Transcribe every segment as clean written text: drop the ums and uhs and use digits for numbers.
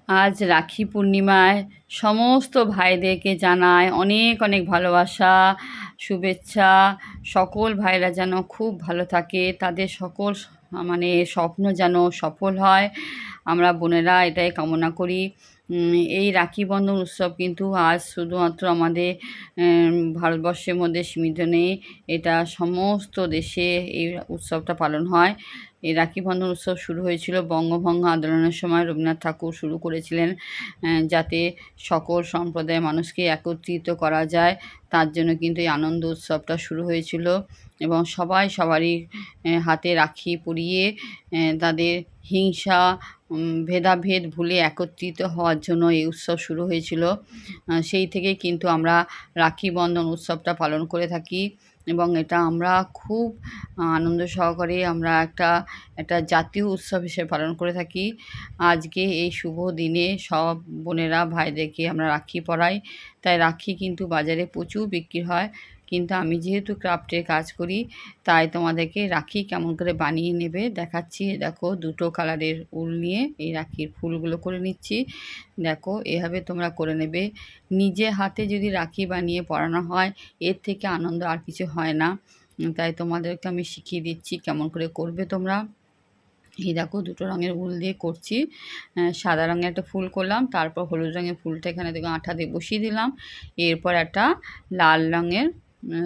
আজ রাখি পূর্ণিমায় সমস্ত ভাইদেরকে জানাই অনেক অনেক ভালোবাসা, শুভেচ্ছা। সকল ভাইরা যেন খুব ভালো থাকে, তাদের সকল মানে স্বপ্ন যেন সফল হয়, আমরা বোনেরা এটাই কামনা করি। এই রাখি বন্ধন উৎসব কিন্তু আজ শুধুমাত্র আমাদের ভারতবর্ষের মধ্যে সীমিত নেই, এটা সমস্ত দেশে এই উৎসবটা পালন হয়। এই রাখি বন্ধন উৎসব শুরু হয়েছিল বঙ্গভঙ্গ আন্দোলনের সময়। রবীন্দ্রনাথ ঠাকুর শুরু করেছিলেন যাতে সকল সম্প্রদায়ের মানুষকে একত্রিত করা যায়, তার জন্য কিন্তু এই আনন্দ উৎসবটা শুরু হয়েছিল। এবং সবাই সবারই হাতে রাখি পরিয়ে তাদের হিংসা ভেদাভেদ ভুলে একত্রিত হওয়ার জন্য এই উৎসব শুরু হয়েছিল। সেই থেকেই কিন্তু আমরা রাখি বন্ধন উৎসবটা পালন করে থাকি এবং এটা আমরা খুব আনন্দ সহকারে আমরা একটা জাতীয় উৎসব হিসেবে পালন করে থাকি। আজকে এই শুভ দিনে সব বোনেরা ভাইদেরকে আমরা রাখি পরাই, তাই রাখি কিন্তু বাজারে প্রচুর বিক্রি হয়। কিন্তু আমি যেহেতু ক্রাফটের কাজ করি, তাই তোমাদেরকে রাখি কেমন করে বানিয়ে নেবে দেখাচ্ছি। দেখো, দুটো কালারের উল নিয়ে এই রাখির ফুলগুলো করে নিচ্ছি। দেখো, এভাবে তোমরা করে নেবে। নিজে হাতে যদি রাখি বানিয়ে পরানো হয়, এর থেকে আনন্দ আর কিছু হয় না। তাই তোমাদেরকে আমি শিখিয়ে দিচ্ছি কেমন করে করবে তোমরা। এই দেখো, দুটো রঙের উল দিয়ে করছি। সাদা রঙের একটা ফুল করলাম, তারপর হলুদ রঙের ফুলটা এখানে দেখো আঠা দিয়ে বসিয়ে দিলাম। এরপর একটা লাল রঙের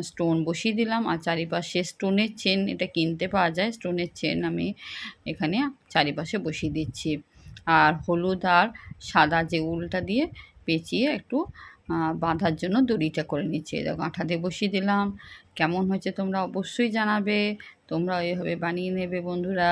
স্টোন বসিয়ে দিলাম, আর চারিপাশে স্টোনের চেন, এটা কিনতে পাওয়া যায়, স্টোনের চেন আমি এখানে চারিপাশে বসিয়ে দিচ্ছি। আর হলুদ আর সাদা যে উলটা দিয়ে পেঁচিয়ে একটু বাঁধার জন্য দড়িটা করে নিচ্ছি। দেখো, আঠা দিয়ে বসিয়ে দিলাম। কেমন হয়েছে তোমরা অবশ্যই জানাবে। তোমরা এভাবে বানিয়ে নেবে বন্ধুরা।